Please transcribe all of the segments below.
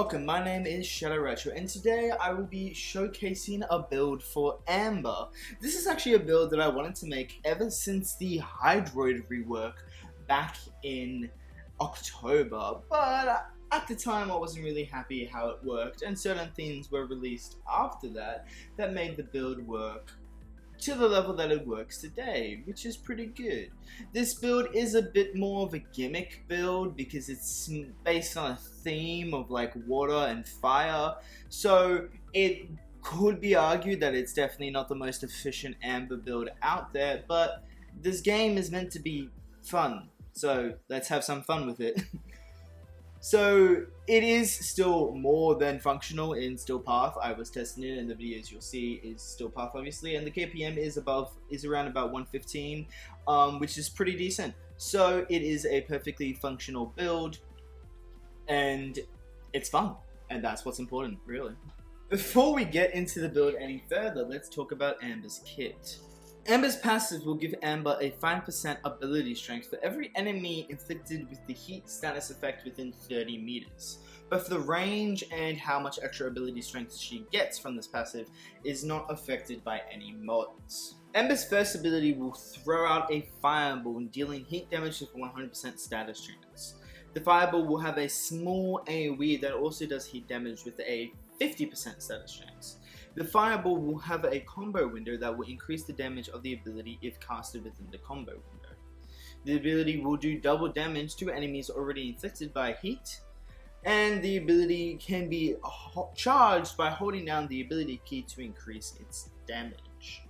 Welcome, my name is Shadow Retro, and today I will be showcasing a build for Amber. This is actually a build that I wanted to make ever since the Hydroid rework back in October, but at the time I wasn't really happy how it worked, and certain things were released after that made the build work to the level that it works today, which is pretty good. This build is a bit more of a gimmick build because it's based on a theme of like water and fire, so it could be argued that it's definitely not the most efficient Amber build out there, but this game is meant to be fun, so let's have some fun with it. So it is still more than functional in Still Path. I was testing it, and the videos you'll see is Still Path, obviously, and the KPM is around about 115, which is pretty decent. So it is a perfectly functional build, and it's fun, and that's what's important, really. Before we get into the build any further, let's talk about Amber's kit. Amber's passive will give Amber a 5% ability strength for every enemy inflicted with the heat status effect within 30 meters. But for the range and how much extra ability strength she gets from this passive is not affected by any mods. Amber's first ability will throw out a fireball, dealing heat damage with 100% status chance. The fireball will have a small AoE that also does heat damage with a 50% status chance. The fireball will have a combo window that will increase the damage of the ability if casted within the combo window. The ability will do double damage to enemies already inflicted by heat, and the ability can be charged by holding down the ability key to increase its damage.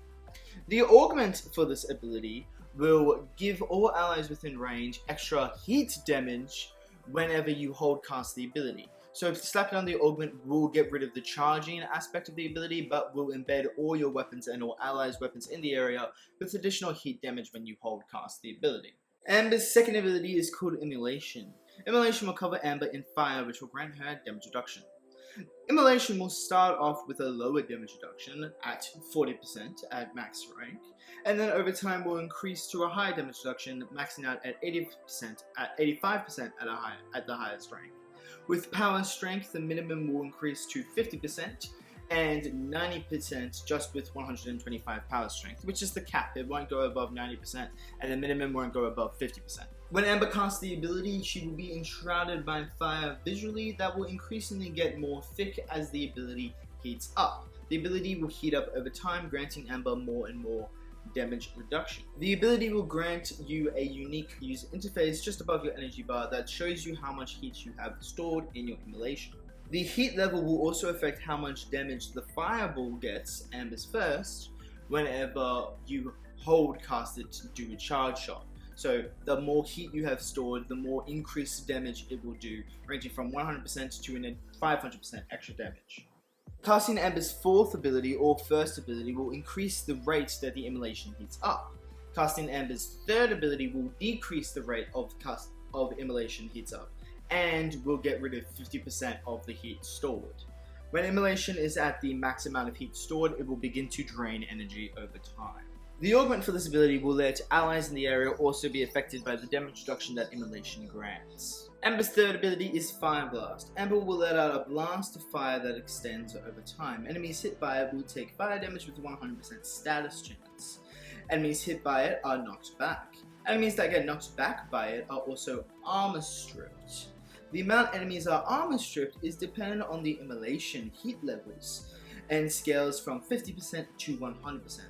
The augment for this ability will give all allies within range extra heat damage whenever you hold cast the ability. So if you slap it on the augment, will get rid of the charging aspect of the ability, but will embed all your weapons and all allies' weapons in the area with additional heat damage when you hold cast the ability. Amber's second ability is called Immolation. Immolation will cover Amber in fire, which will grant her damage reduction. Immolation will start off with a lower damage reduction at 40% at max rank, and then over time will increase to a higher damage reduction, maxing out at 85% at the highest rank. With power strength, the minimum will increase to 50% and 90% just with 125 power strength, which is the cap. It won't go above 90%, and the minimum won't go above 50%. When Amber casts the ability, she will be enshrouded by fire visually that will increasingly get more thick as the ability heats up. The ability will heat up over time, granting Amber more and more damage reduction. The ability will grant you a unique user interface just above your energy bar that shows you how much heat you have stored in your immolation. The heat level will also affect how much damage the fireball gets, Amber's first, whenever you hold cast it to do a charge shot. So the more heat you have stored, the more increased damage it will do, ranging from 100% to 500% extra damage. Casting Amber's fourth ability or first ability will increase the rate that the immolation heats up. Casting Amber's third ability will decrease the rate of immolation heats up and will get rid of 50% of the heat stored. When immolation is at the max amount of heat stored, it will begin to drain energy over time. The augment for this ability will let allies in the area also be affected by the damage reduction that immolation grants. Amber's third ability is Fire Blast. Amber will let out a blast of fire that extends over time. Enemies hit by it will take fire damage with 100% status chance. Enemies hit by it are knocked back. Enemies that get knocked back by it are also armor stripped. The amount enemies are armor stripped is dependent on the immolation heat levels and scales from 50% to 100%.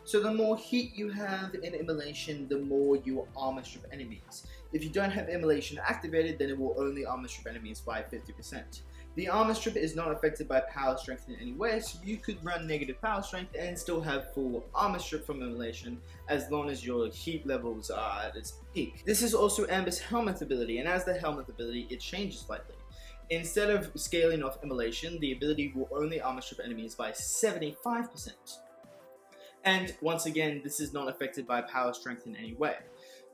So the more heat you have in immolation, the more you will armor strip enemies. If you don't have immolation activated, then it will only armor strip enemies by 50%. The armor strip is not affected by power strength in any way, so you could run negative power strength and still have full armor strip from immolation as long as your heat levels are at its peak. This is also Amber's Helminth Ability, and as the Helminth Ability, it changes slightly. Instead of scaling off immolation, the ability will only armor strip enemies by 75%. And once again, this is not affected by power strength in any way,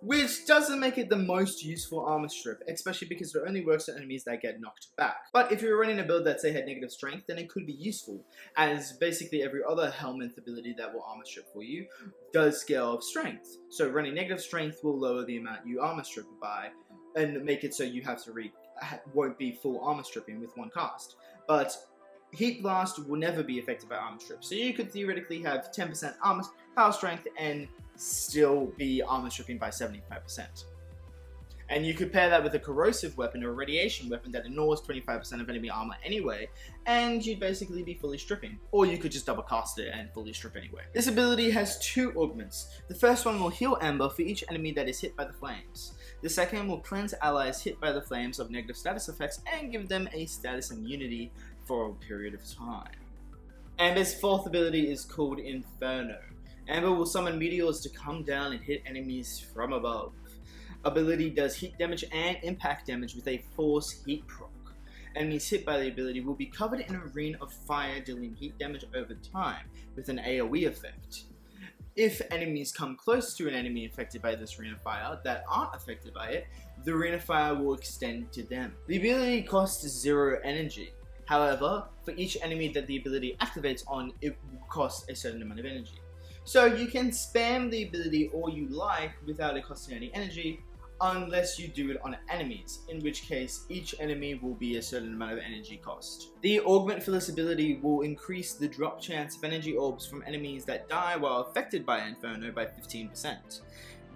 which doesn't make it the most useful armor strip, especially because it only works on enemies that get knocked back. But if you're running a build that say had negative strength, then it could be useful, as basically every other Helminth ability that will armor strip for you does scale of strength. So running negative strength will lower the amount you armor strip by, and make it so you have to won't be full armor stripping with one cast. But Heat Blast will never be affected by armor strip, so you could theoretically have 10% armor power strength and still be armor stripping by 75%. And you could pair that with a corrosive weapon or a radiation weapon that ignores 25% of enemy armor anyway, and you'd basically be fully stripping. Or you could just double cast it and fully strip anyway. This ability has two augments. The first one will heal Ember for each enemy that is hit by the flames. The second will cleanse allies hit by the flames of negative status effects and give them a status immunity for a period of time. Ember's fourth ability is called Inferno. Ember will summon meteors to come down and hit enemies from above. Ability does heat damage and impact damage with a force heat proc. Enemies hit by the ability will be covered in a ring of fire, dealing heat damage over time with an AoE effect. If enemies come close to an enemy affected by this ring of fire that aren't affected by it, the ring of fire will extend to them. The ability costs 0 energy. However, for each enemy that the ability activates on, it will cost a certain amount of energy. So you can spam the ability all you like without it costing any energy, unless you do it on enemies, in which case each enemy will be a certain amount of energy cost. The augment for this ability will increase the drop chance of energy orbs from enemies that die while affected by Inferno by 15%.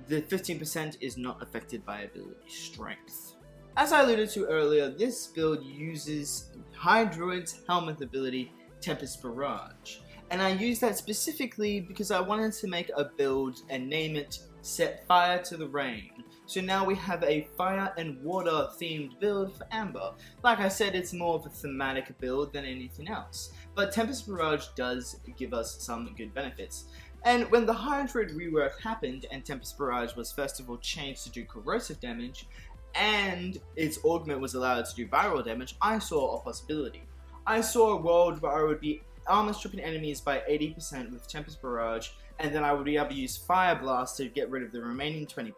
The 15% is not affected by ability strength. As I alluded to earlier, this build uses Hydroid's Helminth Ability, Tempest Barrage. And I use that specifically because I wanted to make a build and name it Set Fire to the Rain. So now we have a fire and water themed build for Ember. Like I said, it's more of a thematic build than anything else. But Tempest Barrage does give us some good benefits. And when the Hydroid rework happened and Tempest Barrage was first of all changed to do corrosive damage, and its augment was allowed to do viral damage, I saw a possibility. I saw a world where I would be armor stripping enemies by 80% with Tempest Barrage, and then I would be able to use Fire Blast to get rid of the remaining 20%,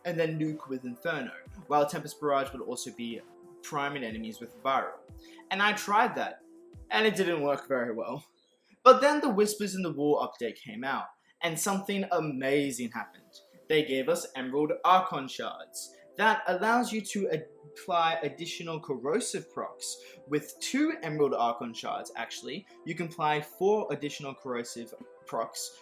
and then nuke with Inferno, while Tempest Barrage would also be priming enemies with Viral. And I tried that, and it didn't work very well. But then the Whispers in the Wall update came out, and something amazing happened. They gave us Emerald Archon Shards. That allows you to apply additional corrosive procs. With 2 Emerald Archon Shards, actually, you can apply 4 additional corrosive procs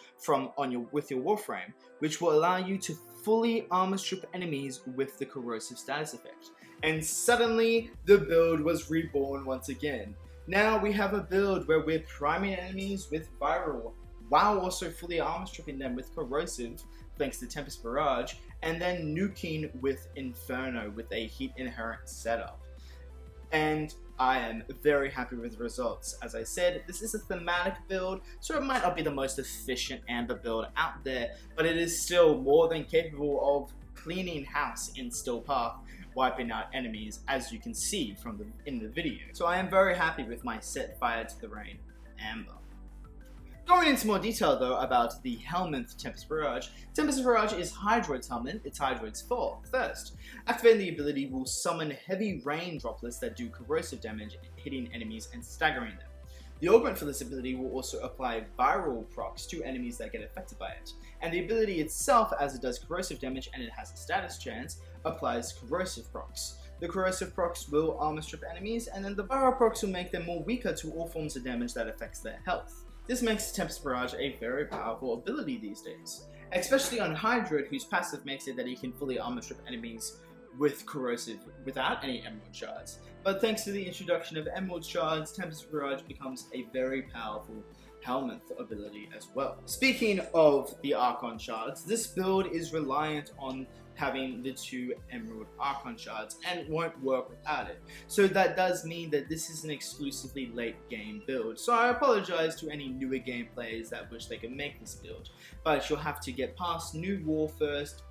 with your Warframe, which will allow you to fully armor strip enemies with the corrosive status effect. And suddenly, the build was reborn once again. Now we have a build where we're priming enemies with Viral, while also fully armor stripping them with corrosive, thanks to Tempest Barrage, and then nuking with Inferno with a heat inherent setup. And I am very happy with the results. As I said, this is a thematic build, so it might not be the most efficient Ember build out there, but it is still more than capable of cleaning house in Still Path, wiping out enemies, as you can see in the video. So I am very happy with my Set Fire to the Rain Ember. Going into more detail though about the Helminth Tempest Barrage. Tempest Barrage is Hydroid's Helminth, it's Hydroid's first. Activating the ability will summon heavy rain droplets that do corrosive damage, hitting enemies and staggering them. The augment for this ability will also apply viral procs to enemies that get affected by it. And the ability itself, as it does corrosive damage and it has a status chance, applies corrosive procs. The corrosive procs will armor strip enemies, and then the viral procs will make them more weaker to all forms of damage that affects their health. This makes Tempest Barrage a very powerful ability these days, especially on Hydroid, whose passive makes it that he can fully armor strip enemies with corrosive without any Emerald Shards. But thanks to the introduction of Emerald Shards, Tempest Barrage becomes a very powerful Helminth ability as well. Speaking of the Archon Shards, this build is reliant on having the 2 Emerald Archon Shards and won't work without it. So that does mean that this is an exclusively late game build. So I apologize to any newer game players that wish they could make this build, but you'll have to get past New War first,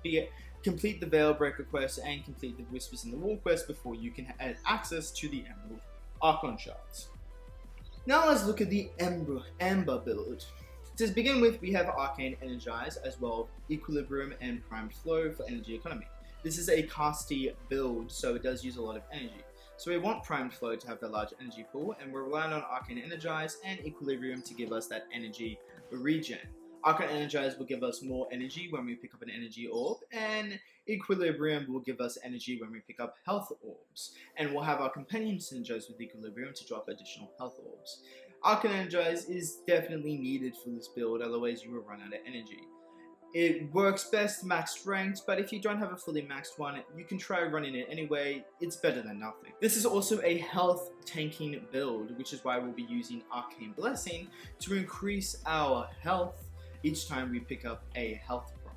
complete the Veilbreaker quest and complete the Whispers in the Wall quest before you can have access to the Emerald Archon Shards. Now let's look at the Ember build. To begin with, we have Arcane Energize, as well as Equilibrium and Primed Flow for energy economy. This is a casty build, so it does use a lot of energy. So we want Primed Flow to have the large energy pool, and we're relying on Arcane Energize and Equilibrium to give us that energy regen. Archon Energize will give us more energy when we pick up an energy orb, and Equilibrium will give us energy when we pick up health orbs. And we'll have our companion synergize with Equilibrium to drop additional health orbs. Archon Energize is definitely needed for this build, otherwise you will run out of energy. It works best maxed ranked, but if you don't have a fully maxed one, you can try running it anyway. It's better than nothing. This is also a health tanking build, which is why we'll be using Arcane Blessing to increase our health each time we pick up a health prop.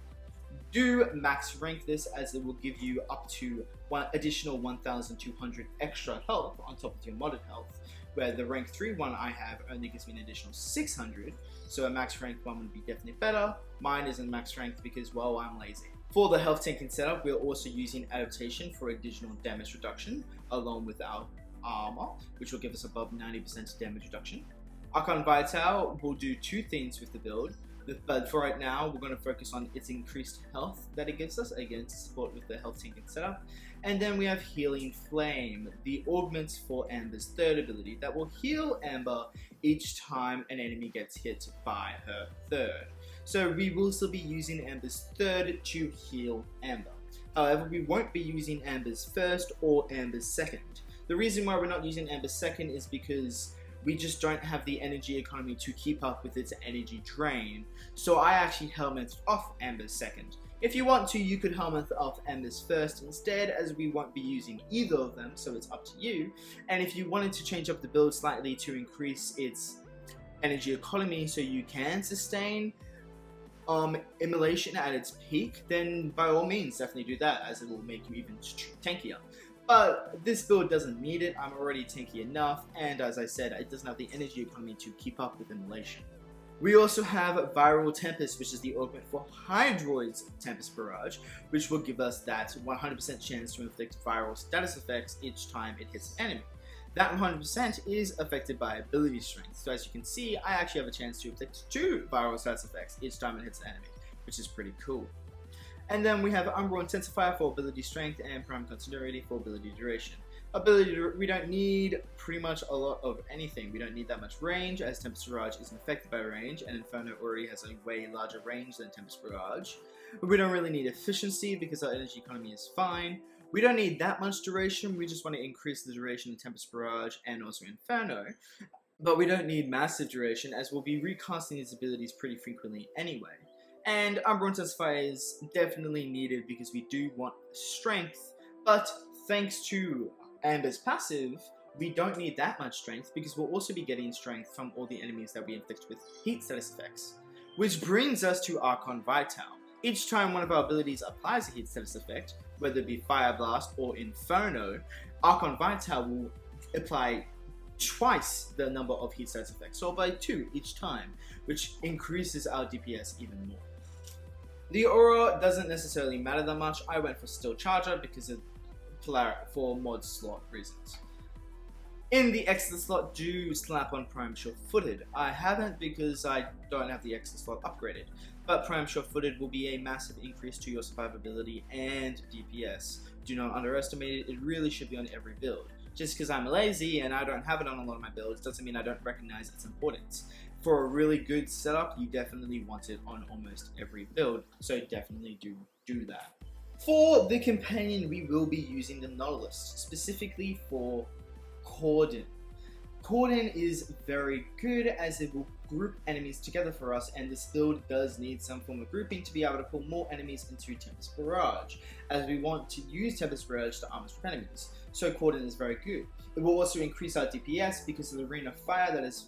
Do max rank this, as it will give you up to one additional 1,200 extra health on top of your modded health, where the rank 3 one I have only gives me an additional 600, so a max rank one would be definitely better. Mine isn't max ranked because, well, I'm lazy. For the health tanking setup, we're also using adaptation for additional damage reduction, along with our armor, which will give us above 90% damage reduction. Archon Vital will do two things with the build, but for right now, we're going to focus on its increased health that it gives us, again, to support with the health tanking setup. And then we have Healing Flame, the augments for Amber's third ability that will heal Amber each time an enemy gets hit by her third. So we will still be using Amber's third to heal Amber. However, we won't be using Amber's first or Amber's second. The reason why we're not using Amber's second is because we just don't have the energy economy to keep up with its energy drain. So I actually Helminthed off Amber's second. If you want to, you could Helminth off Ember's first instead, as we won't be using either of them, so it's up to you. And if you wanted to change up the build slightly to increase its energy economy so you can sustain Immolation at its peak, then by all means definitely do that, as it will make you even tankier. But this build doesn't need it. I'm already tanky enough, and as I said, it doesn't have the energy economy to keep up with Immolation. We also have Viral Tempest, which is the augment for Hydroid's Tempest Barrage, which will give us that 100% chance to inflict viral status effects each time it hits an enemy. That 100% is affected by ability strength, so as you can see, I actually have a chance to inflict 2 viral status effects each time it hits an enemy, which is pretty cool. And then we have Umbral Intensifier for ability strength and Prime Continuity for ability duration. We don't need pretty much a lot of anything. We don't need that much range, as Tempest Barrage isn't affected by range, and Inferno already has a way larger range than Tempest Barrage. We don't really need efficiency because our energy economy is fine. We don't need that much duration, we just want to increase the duration of Tempest Barrage and also Inferno. But we don't need massive duration, as we'll be recasting these abilities pretty frequently anyway. And Umbral Intensifier is definitely needed because we do want strength, but thanks to Amber's passive, we don't need that much strength because we'll also be getting strength from all the enemies that we inflict with heat status effects. Which brings us to Archon Vital. Each time one of our abilities applies a heat status effect, whether it be Fire Blast or Inferno, Archon Vital will apply twice the number of heat status effects, so by 2 each time, which increases our DPS even more. The aura doesn't necessarily matter that much. I went for Steel Charger because of for mod slot reasons. In the extra slot, do slap on Prime Sure-Footed. I haven't because I don't have the extra slot upgraded, but Prime Sure-Footed will be a massive increase to your survivability and DPS. Do not underestimate it, it really should be on every build. Just because I'm lazy and I don't have it on a lot of my builds doesn't mean I don't recognize its importance. For a really good setup, you definitely want it on almost every build, so definitely do that. For the companion, we will be using the Nautilus, specifically for Cordon. Cordon is very good as it will group enemies together for us, and this build does need some form of grouping to be able to pull more enemies into Tempest Barrage, as we want to use Tempest Barrage to armor strip enemies. So Cordon is very good. It will also increase our DPS because of the Ring of Fire that is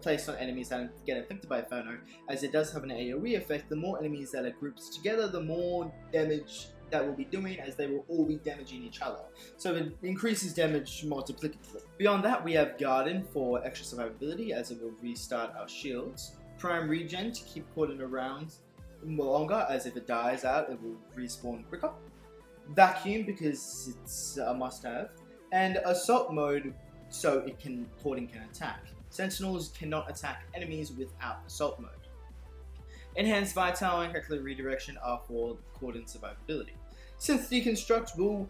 placed on enemies that get inflicted by Inferno, as it does have an AoE effect. The more enemies that are grouped together, the more damage that we'll be doing, as they will all be damaging each other. So it increases damage multiplicatively. Beyond that, we have Garden for extra survivability, as it will restart our shields. Prime Regen to keep Cordon around longer, as if it dies out, it will respawn quicker. Vacuum because it's a must-have. And Assault Mode so Cordon can attack. Sentinels cannot attack enemies without Assault Mode. Enhanced Vital and Calculated Redirection are for Cordon survivability. Synth Deconstruct will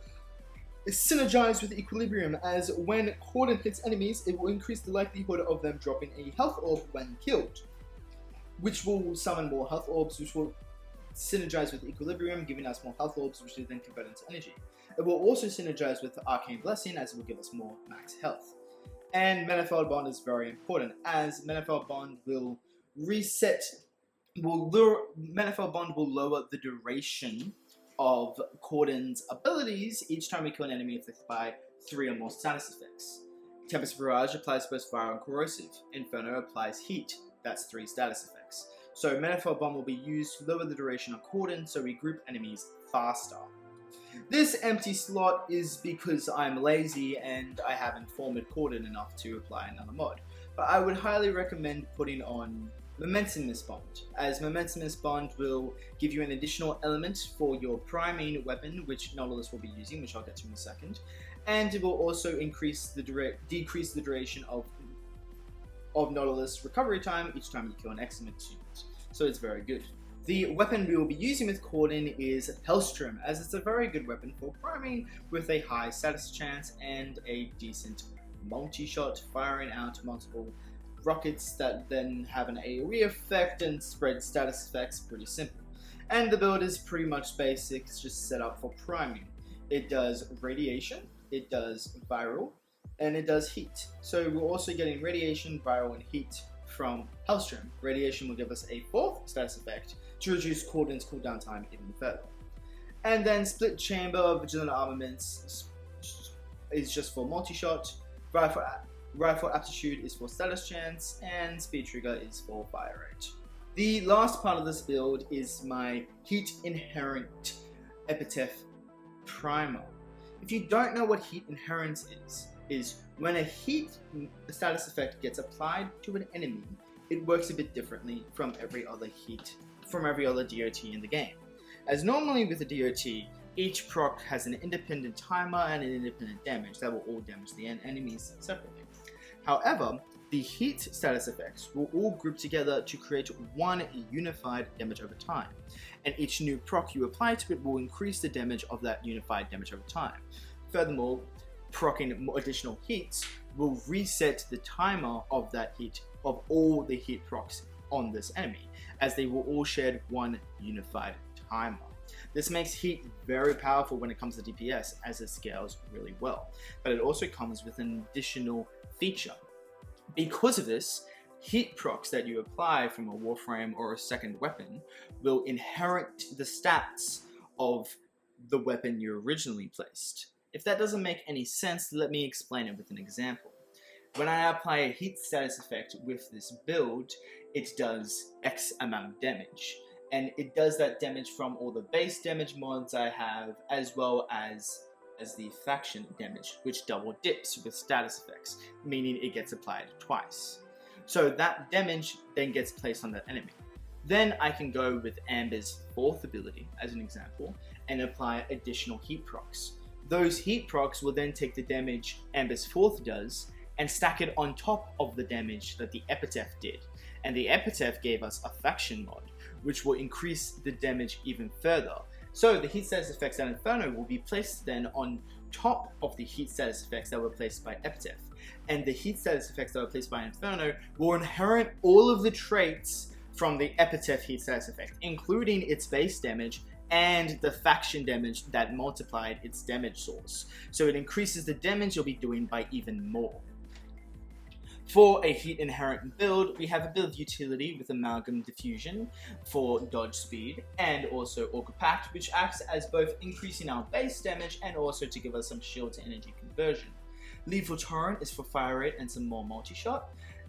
synergize with Equilibrium, as when Cordon hits enemies, it will increase the likelihood of them dropping a health orb when killed. which will summon more health orbs, which will synergize with Equilibrium, giving us more health orbs, which will then convert into energy. It will also synergize with Arcane Blessing, as it will give us more max health. And Manifold Bond is very important, as Manifold Bond will Manifold Bond will lower the duration of Cordon's abilities each time we kill an enemy afflicted by 3 or more status effects. Tempest Barrage applies both Fire and Corrosive. Inferno applies Heat, that's 3 status effects. So Manifold Bomb will be used to lower the duration of Cordon so we group enemies faster. This empty slot is because I'm lazy and I haven't formed Cordon enough to apply another mod. But I would highly recommend putting on Momentumous Bond, as Momentumous Bond will give you an additional element for your priming weapon, which Nautilus will be using, which I'll get to in a second, and it will also decrease the duration of Nautilus recovery time each time you kill an excellent unit. So it's very good. The weapon we will be using with Cordon is Hellstrom, as it's a very good weapon for priming with a high status chance and a decent multi-shot, firing out multiple rockets that then have an AoE effect and spread status effects. Pretty simple. And the build is pretty much basic, it's just set up for priming. It does radiation, it does viral, and it does heat. So we're also getting radiation, viral, and heat from Hellstrom. Radiation will give us a 4th status effect to reduce Cordon's cooldown time even further. And then Split Chamber Vigilant Armaments is just for multi-shot, Rifle Aptitude is for status chance, and Speed Trigger is for fire rate. The last part of this build is my Heat Inherent Epitaph Primer. If you don't know what Heat Inherent is when a heat status effect gets applied to an enemy, it works a bit differently from every other DOT in the game. As normally with a DOT, each proc has an independent timer and an independent damage that will all damage the enemies separately. However, the heat status effects will all group together to create one unified damage over time, and each new proc you apply to it will increase the damage of that unified damage over time. Furthermore, proccing additional heats will reset the timer of that heat, of all the heat procs on this enemy, as they will all share one unified timer. This makes heat very powerful when it comes to DPS, as it scales really well, but it also comes with an additional feature. Because of this, heat procs that you apply from a Warframe or a second weapon will inherit the stats of the weapon you originally placed. If that doesn't make any sense, let me explain it with an example. When I apply a heat status effect with this build, it does X amount of damage. And it does that damage from all the base damage mods I have, as well as the faction damage, which double dips with status effects, meaning it gets applied twice. So that damage then gets placed on that enemy. Then I can go with Amber's 4th ability, as an example, and apply additional heat procs. Those heat procs will then take the damage Amber's 4th does, and stack it on top of the damage that the Epitaph did. And the Epitaph gave us a faction mod, which will increase the damage even further. So the heat status effects at Inferno will be placed then on top of the heat status effects that were placed by Epitaph. And the heat status effects that were placed by Inferno will inherit all of the traits from the Epitaph heat status effect, including its base damage and the faction damage that multiplied its damage source. So it increases the damage you'll be doing by even more. For a heat inherent build, we have a build utility with Amalgam Diffusion for dodge speed, and also Augur Pact, which acts as both increasing our base damage and also to give us some shield to energy conversion. Lethal Torrent is for fire rate and some more multi-shot,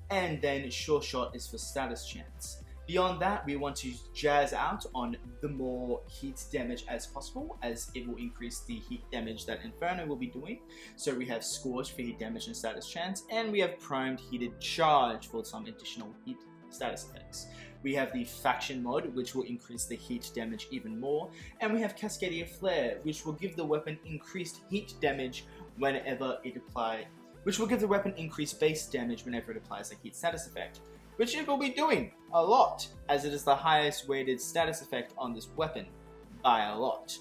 and then Sure Shot is for status chance. Beyond that, we want to jazz out on the more heat damage as possible, as it will increase the heat damage that Inferno will be doing. So we have Scorch for heat damage and status chance, and we have Primed Heated Charge for some additional heat status effects. We have the Faction mod, which will increase the heat damage even more, and we have Cascadia Flare, which will give the weapon increased heat damage whenever it applies, which will give the weapon increased base damage whenever it applies a heat status effect, which it will be doing a lot, as it is the highest weighted status effect on this weapon by a lot.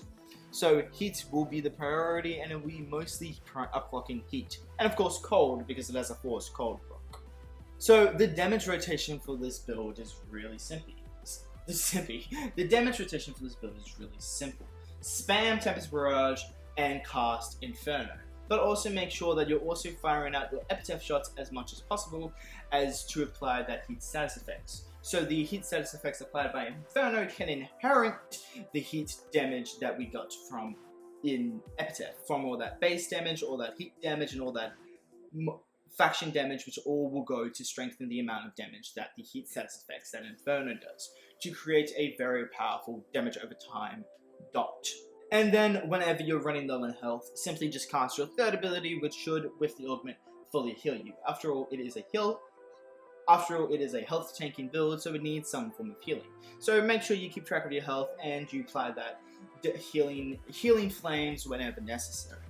So heat will be the priority, and it will be mostly upclocking heat. And of course cold, because it has a force cold proc. So the damage rotation for this build is really simple. The damage rotation for this build is really simple. Spam Tempest Barrage and cast Inferno. But also make sure that you're also firing out your epitaph shots as much as possible as to apply that heat status effects. So the heat status effects applied by Inferno can inherit the heat damage that we got from in epitaph, from all that base damage, all that heat damage, and all that faction damage, which all will go to strengthen the amount of damage that the heat status effects that Inferno does, to create a very powerful damage over time dot. And then whenever you're running low on health, simply just cast your third ability, which should, with the augment, fully heal you. After all, it is a heal. After all, it is a health tanking build, so it needs some form of healing. So make sure you keep track of your health and you apply that healing flames whenever necessary.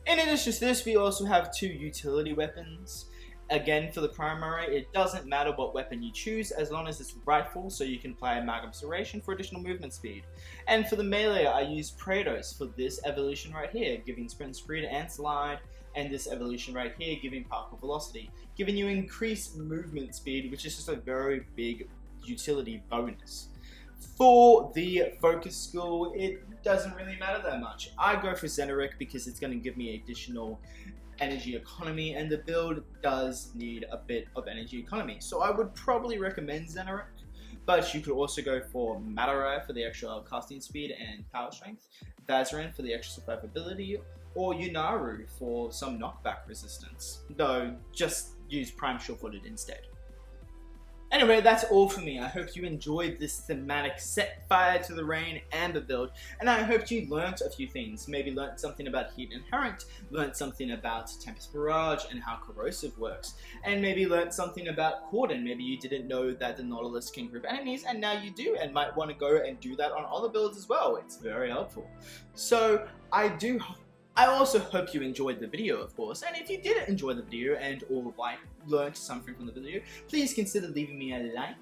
In addition to this, we also have 2 utility weapons. Again, for the primary, it doesn't matter what weapon you choose as long as it's rifle, so you can apply Amalgam Serration for additional movement speed. And for the melee, I use Praetos for this evolution right here, giving sprint speed and slide, and this evolution right here giving particle velocity, giving you increased movement speed, which is just a very big utility bonus. For the focus skill, it doesn't really matter that much. I go for Xenoric because it's going to give me additional energy economy, and the build does need a bit of energy economy. So I would probably recommend Xenoric, but you could also go for Matarai for the extra casting speed and power strength, Vazarin for the extra survivability, or Yunaru for some knockback resistance, though just use Prime Sure-Footed instead. Anyway, that's all for me. I hope you enjoyed this thematic Set Fire to the Rain Amber build, and I hope you learnt a few things. Maybe learnt something about Heat Inherent, learnt something about Tempest Barrage and how Corrosive works, and maybe learnt something about Cordon. Maybe you didn't know that the Nautilus can group enemies, and now you do, and might want to go and do that on other builds as well. It's very helpful. So, I also hope you enjoyed the video, of course, and if you did enjoy the video and or learned something from the video, please consider leaving me a like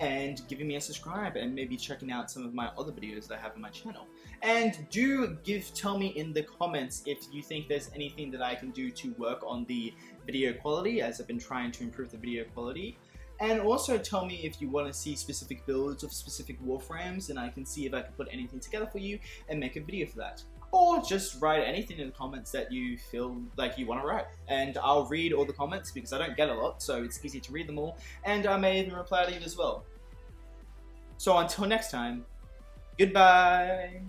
and giving me a subscribe and maybe checking out some of my other videos that I have on my channel. And do tell me in the comments if you think there's anything that I can do to work on the video quality, as I've been trying to improve the video quality. And also tell me if you want to see specific builds of specific Warframes, and I can see if I can put anything together for you and make a video for that. Or just write anything in the comments that you feel like you want to write. And I'll read all the comments because I don't get a lot, so it's easy to read them all. And I may even reply to you as well. So until next time, goodbye!